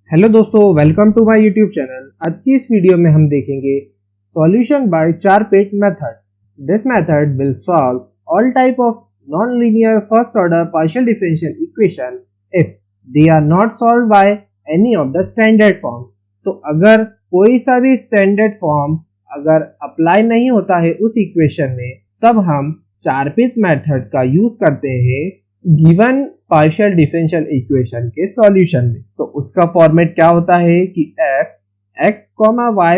Hello दोस्तों, welcome to my YouTube channel. आज की इस वीडियो में हम देखेंगे solution by Charpit method. This method will solve all type of nonlinear first order partial differential equation if they are not solved by any of the standard form. तो अगर कोई सा भी स्टैंडर्ड फॉर्म अगर apply नहीं होता है उस इक्वेशन में, तब हम चार-पेट मेथड का यूज करते हैं गिवन पार्शियल डिफरेंशियल इक्वेशन के सॉल्यूशन में। तो उसका फॉर्मेट क्या होता है कि f, x, y,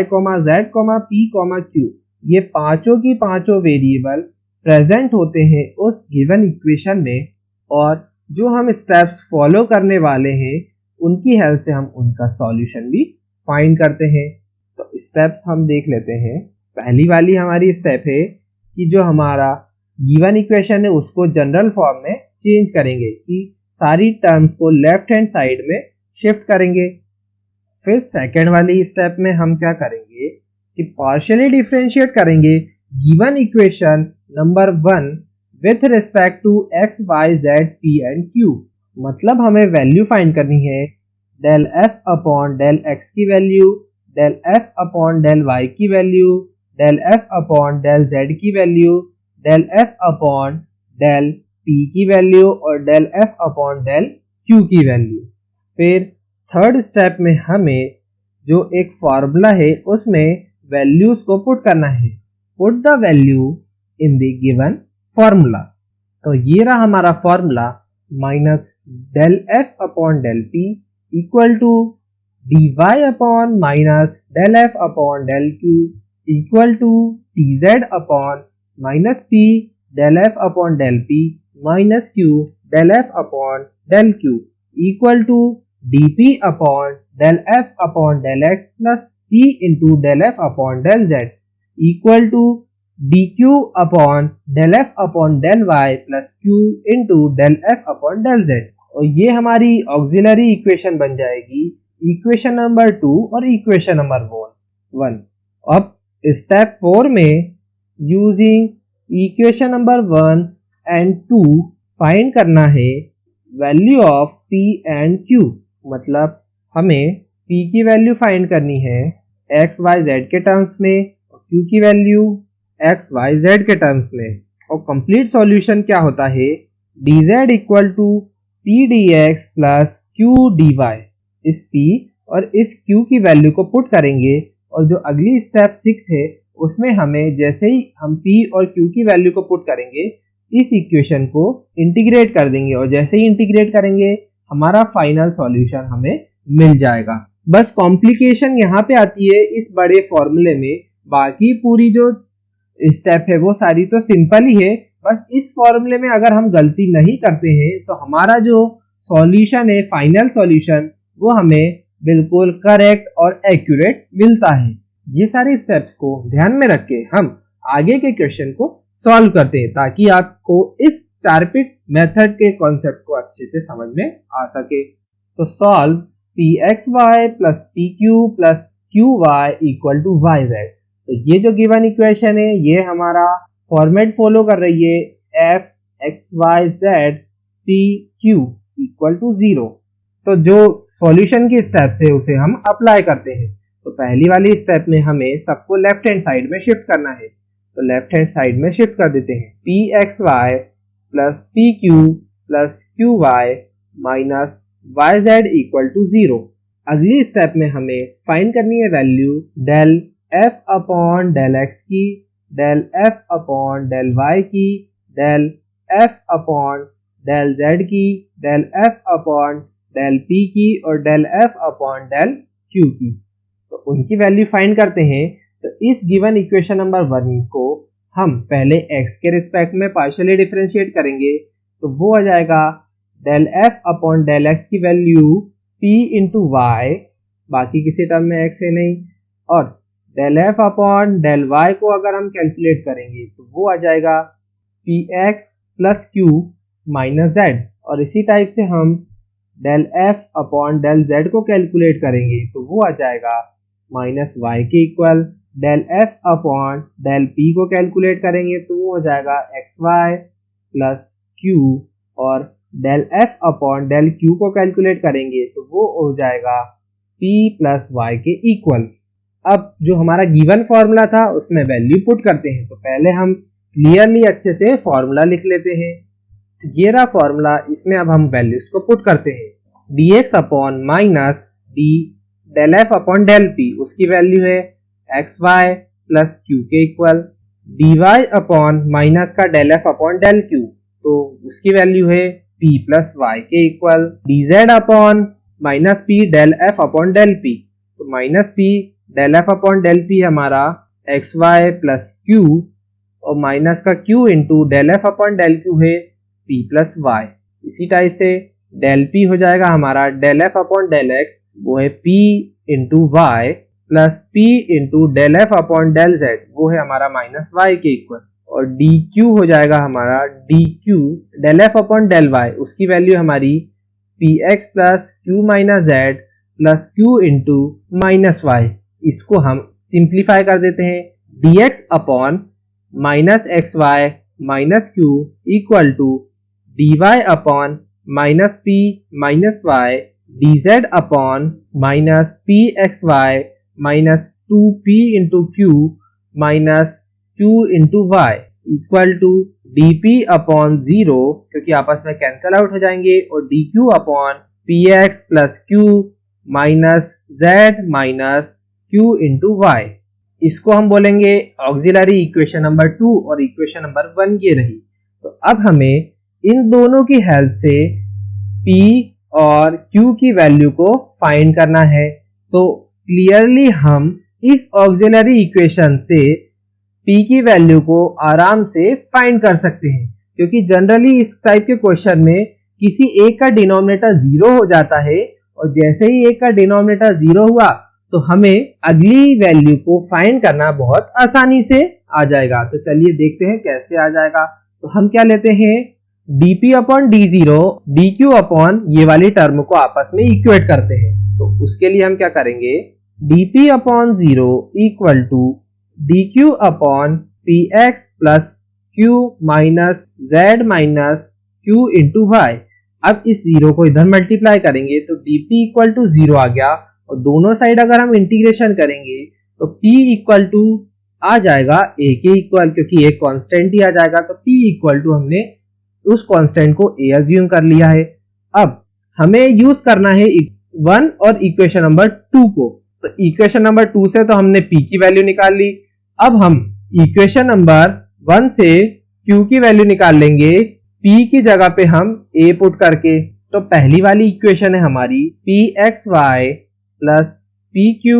z, p, q ये पांचों की पांचों वेरिएबल प्रेजेंट होते हैं उस गिवन इक्वेशन में, और जो हम स्टेप्स फॉलो करने वाले हैं उनकी हेल्प से हम उनका सॉल्यूशन भी फाइंड करते हैं। तो स्टेप्स हम देख लेते हैं। पहली वाली हमारी स्टेप है कि जो हमारा गिवन इक्वेशन है उसको जनरल फॉर्म में चेंज करेंगे कि सारी टर्म्स को लेफ्ट हैंड साइड में शिफ्ट करेंगे। फिर सेकेंड वाली स्टेप में हम क्या करेंगे कि पार्शियली डिफरेंशिएट करेंगे given equation number 1 with respect to x, y, z, p and q। मतलब हमें वैल्यू फाइंड करनी है del f upon del x की value, del f upon del y की value, del f upon del z की value, del f upon del p की value और del f upon del q की value. फिर third step में हमें जो एक फॉर्मूला है उसमें वैल्यूज को पुट करना है। Put the value in the given formula. तो ये रहा हमारा formula, minus del f upon del p equal to dy upon minus del f upon del q equal to dz upon minus p del f upon del p minus q del f upon del q equal to dp upon del f upon del x plus p into del f upon del z equal to dq upon del f upon del y plus q into del f upon del z। और ये हमारी auxiliary equation बन जाएगी equation number 2 और equation number 1। अब step 4 में using equation number 1 and 2 find करना है value of p and q। मतलब हमें p की वैल्यू फाइंड करनी है x, y, z के टर्म्स में और q की वैल्यू x, y, z के टर्म्स में। और कंप्लीट सॉल्यूशन क्या होता है dz equal to p dx plus q dy। इस p और इस q की वैल्यू को पुट करेंगे और जो अगली स्टेप 6 है उसमें हमें जैसे ही हम p और q की वैल्यू को पुट करेंगे इस इक्वेशन को इंटीग्रेट कर देंगे, और जैसे ही इंटीग्रेट करेंगे हमारा फाइनल सॉल्यूशन हमें मिल जाएगा। बस कॉम्प्लिकेशन यहाँ पे आती है इस बड़े फॉर्मूले में, बाकी पूरी जो स्टेप है वो सारी तो सिंपल ही है। बस इस फॉर्मूले में अगर हम गलती नहीं करते हैं तो हमारा जो सॉल्यूशन है फाइनल सॉल्यूशन वो हमें बिल्कुल करेक्ट और एक्यूरेट मिलता है। ये सारे स्टेप्स को ध्यान में रख के हम आगे के क्वेश्चन को सॉल्व करते हैं ताकि आपको इस चार-पेट मेथड के कॉन्सेप्ट को अच्छे से समझ में आ सके। तो solve pxy plus pq plus qy equal to yz। तो ये जो गिवन इक्वेशन है ये हमारा फॉर्मेट फॉलो कर रही है f x y z p q equal to 0। तो जो सॉल्यूशन की स्टेप्स है उसे हम अप्लाई करते हैं। तो पहली वाली स्टेप में हमें सबको लेफ्ट हैंड साइड में शिफ्ट करना है, तो लेफ्ट हैंड साइड में शिफ्ट कर देते हैं pxy plus pq plus qy minus yz equal to 0। अगली स्टेप में हमें फाइंड करनी है value del f upon del x की, del f upon del y की, del f upon del z की, del f upon del p की और del f upon del q की। तो उनकी वैल्यू फाइंड करते हैं। तो इस गिवन इक्वेशन नंबर 1 को हम पहले x के रिस्पेक्ट में पार्शियली डिफरेंशिएट करेंगे, तो वो आ जाएगा del f upon del x की वैल्यू p इंटू y, बाकी किसी टर्म में x है नहीं, और del f upon del y को अगर हम कैलकुलेट करेंगे तो वो आ जाएगा px plus q minus z। और इसी टाइप से हम del f upon del z को कैलकुलेट करेंगे तो वो आ जाएगा माइनस y के equal. Del f upon del p को कैलकुलेट करेंगे तो वो हो जाएगा xy प्लस q, और del f upon del q को कैलकुलेट करेंगे तो वो हो जाएगा p प्लस वाई के इक्वल। अब जो हमारा गिवन फॉर्मूला था उसमें वैल्यू पुट करते हैं। तो पहले हम क्लियरली अच्छे से फॉर्मूला लिख लेते हैं। ये रहा फॉर्मूला, इसमें अब हम वैल्यूज को पुट करते हैं। dx upon minus d del f upon del p, उसकी वैल्यू है एक्स वाई प्लस क्यू के इक्वल। dy अपॉन माइनस का del f upon del q, तो उसकी वैल्यू है p प्लस वाई के equal. dz upon minus p del f upon del p, तो minus p del f upon del p हमारा x y plus q, और minus का q into del f upon del Q है p plus y. इसी type से del p हो जाएगा हमारा del f upon del x, वो है p into y plus p into del f upon del z, वो है हमारा माइनस वाई के इक्वल। और dq हो जाएगा हमारा dq del f upon del y, उसकी वैल्यू हमारी px plus q minus z plus q into minus y. इसको हम सिंप्लीफाई कर देते हैं। dx upon minus x y minus q equal to dy upon minus p minus y dz upon minus p x y minus 2p into q minus q into y equal to dp upon 0, क्योंकि आपस में cancel out हो जाएंगे, और dq upon px plus q minus z minus q into y. इसको हम बोलेंगे auxiliary equation number 2 और इक्वेशन नंबर 1 ये रही। तो अब हमें इन दोनों की हेल्प से p और q की वैल्यू को फाइंड करना है। तो क्लियरली हम इस ऑक्सिलरी इक्वेशन से p की वैल्यू को आराम से फाइंड कर सकते हैं, क्योंकि जनरली इस टाइप के क्वेश्चन में किसी एक का डिनोमिनेटर 0 हो जाता है, और जैसे ही एक का डिनोमिनेटर 0 हुआ तो हमें अगली वैल्यू को फाइंड करना बहुत आसानी से आ जाएगा। तो चलिए देखते हैं कैसे आ जाएगा। तो हम क्या लेते हैं, dp upon d0 dq upon ये वाली टर्म को आपस में इक्वेट करते हैं। तो उसके लिए हम क्या करेंगे, dp upon 0 equal to dq upon px plus q minus z minus q into y. अब इस 0 को इधर मल्टीप्लाई करेंगे तो dp इक्वल टू 0 आ गया, और दोनों साइड अगर हम इंटीग्रेशन करेंगे तो p इक्वल टू आ जाएगा a के इक्वल, क्योंकि एक कांस्टेंट ही आ जाएगा। तो p इक्वल टू हमने उस कांस्टेंट को a अज्यूम कर लिया है। अब हमें यूज करना है 1 और इक्वेशन नंबर 2 को। तो इक्वेशन नंबर 2 से तो हमने p की वैल्यू निकाल ली। अब हम इक्वेशन नंबर 1 से q की वैल्यू निकाल लेंगे, p की जगह पे हम a पुट करके। तो पहली वाली इक्वेशन है हमारी pxy plus pq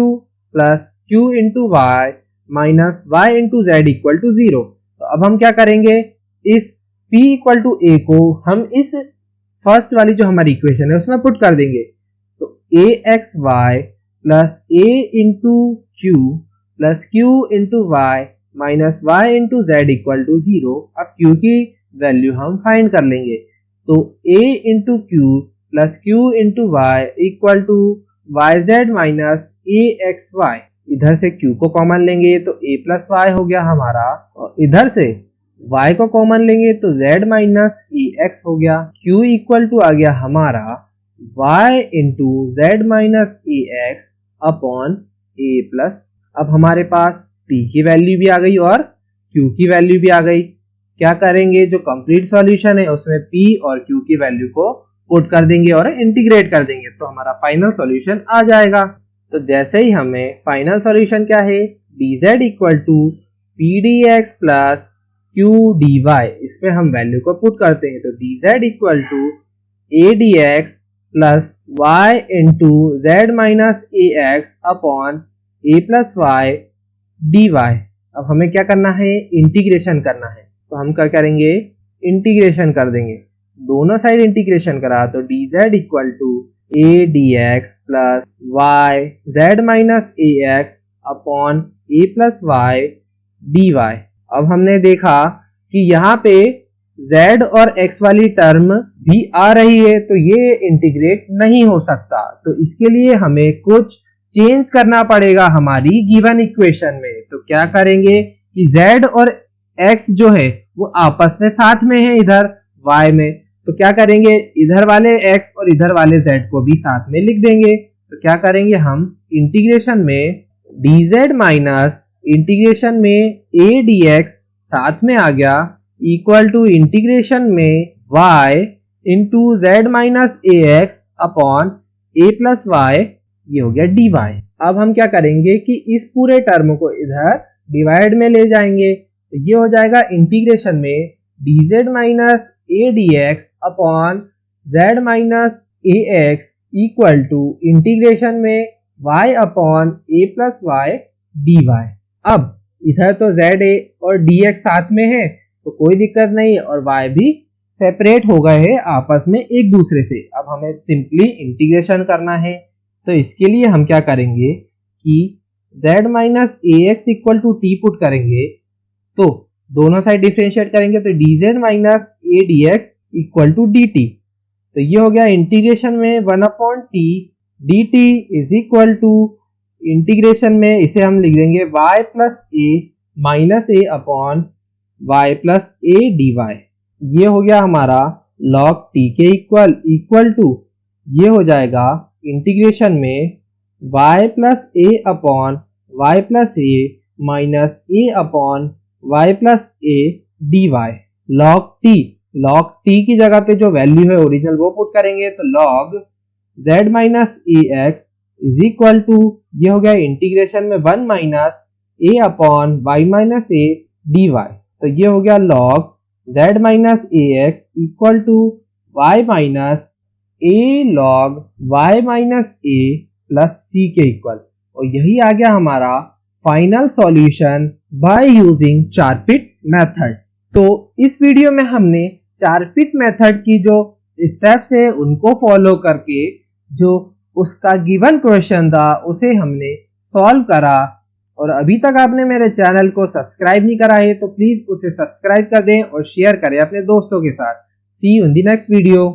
plus q into y minus y into z equal to 0। तो अब हम क्या करेंगे, इस p इक्वल टू a को हम इस फर्स्ट वाली जो हमारी इक्वेशन है उसमें पुट कर देंगे। तो axy plus a into q plus q into y minus y into z equal to 0। अब q की वैल्यू हम फाइंड कर लेंगे। तो a into q plus q into y equal to y z minus a x y. इधर से q को common लेंगे तो a प्लस वाई हो गया हमारा, और इधर से y को कॉमन लेंगे तो z माइनस ए एक्स हो गया। q इक्वल टू आ गया हमारा y into z minus a x upon a plus. अब हमारे पास p की वैल्यू भी आ गई और q की वैल्यू भी आ गई। क्या करेंगे, जो कंप्लीट सॉल्यूशन है उसमें p और q की वैल्यू को पुट कर देंगे और इंटीग्रेट कर देंगे, तो हमारा फाइनल सॉल्यूशन आ जाएगा। तो जैसे ही हमें फाइनल सॉल्यूशन क्या है, dz equal to p d x plus q d y, इसमें हम वैल्यू को पुट करते हैं। तो dz equal to a d x plus y into z minus a x upon a plus y d y. अब हमें क्या करना है, इंटीग्रेशन करना है। तो हम क्या करेंगे, इंटीग्रेशन कर देंगे, दोनों साइड इंटीग्रेशन करा। तो dz equal to a d x plus y z minus a x upon a plus y d y. अब हमने देखा कि यहाँ पे z और x वाली टर्म भी आ रही है, तो ये इंटीग्रेट नहीं हो सकता। तो इसके लिए हमें कुछ चेंज करना पड़ेगा हमारी गिवन इक्वेशन में। तो क्या करेंगे कि z और x जो है वो आपस में साथ में है इधर y में, तो क्या करेंगे, इधर वाले x और इधर वाले z को भी साथ में लिख देंगे। तो क्या करेंगे हम, इंटीग्रेशन में dz माइनस इंटीग्रेशन में a dx साथ में आ गया इक्वल टू इंटीग्रेशन में y into z minus ax upon a plus y, ये हो गया dy। अब हम क्या करेंगे कि इस पूरे टर्म को इधर डिवाइड में ले जाएंगे, तो ये हो जाएगा इंटीग्रेशन में dz minus a dx upon z minus ax equal to integration में y upon a plus y dy। अब इधर तो za और dx साथ में है तो कोई दिक्कत नहीं, और y भी सेपरेट हो गए हैं आपस में एक दूसरे से। अब हमें सिंपली इंटीग्रेशन करना है, तो इसके लिए हम क्या करेंगे कि z minus ax equal to t put करेंगे, तो दोनों साइड डिफरेंशिएट करेंगे तो dz minus a dx equal to dt। तो ये हो गया इंटीग्रेशन में 1 upon t dt is equal to integration में इसे हम लिख देंगे y plus a minus a upon y plus a dy। ये हो गया हमारा log t के इक्वल टू ये हो जाएगा इंटीग्रेशन में y plus a upon y plus a minus a upon y plus a dy। log t की जगह पे जो वैल्यू है ओरिजिनल वो पुट करेंगे, तो log z minus ax is equal to ये हो गया इंटीग्रेशन में 1 minus a upon y minus a dy। तो ये हो गया log z minus ax equal to y minus a log y minus a plus c के इक्वल। और यही आ गया हमारा final solution by using Charpit method. तो इस वीडियो में हमने चारपिट मेथड की जो स्टेप्स है उनको फॉलो करके जो उसका गिवन क्वेश्चन था उसे हमने सॉल्व करा। और अभी तक आपने मेरे चैनल को सब्सक्राइब नहीं करा है तो प्लीज उसे सब्सक्राइब कर दें और शेयर करें अपने दोस्तों के साथ। See you in the next video.